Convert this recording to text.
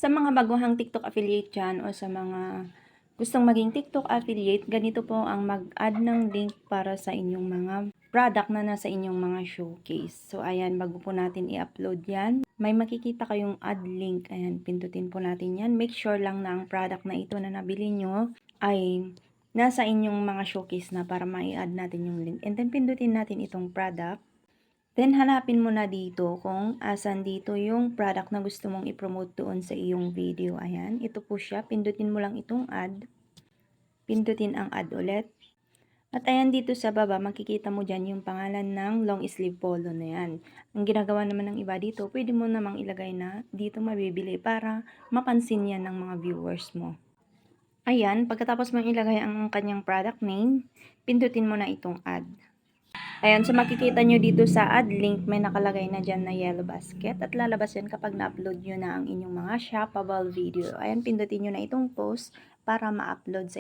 Sa mga baguhang TikTok affiliate dyan o sa mga gustong maging TikTok affiliate, ganito po ang mag-add ng link para sa inyong mga product na nasa inyong mga showcase. So, ayan, bago po natin i-upload yan, may makikita kayong add link. Ayan, pindutin po natin yan. Make sure lang na ang product na ito na nabili nyo ay nasa inyong mga showcase na para mai-add natin yung link. And then, pindutin natin itong product. Then, hanapin mo na dito kung asan dito yung product na gusto mong i-promote doon sa iyong video. Ayan, ito po siya. Pindutin mo lang itong add. Pindutin ang add ulit. At ayan dito sa baba, makikita mo dyan yung pangalan ng long sleeve polo na yan. Ang ginagawa naman ng iba dito, pwede mo namang ilagay na dito mabibili para mapansin yan ng mga viewers mo. Ayan, pagkatapos mong ilagay ang kanyang product name, pindutin mo na itong add. Ayan, so makikita nyo dito sa add link, may nakalagay na dyan na yellow basket at lalabas yan kapag na-upload nyo na ang inyong mga shoppable video. Ayan, pindutin nyo na itong post para ma-upload sa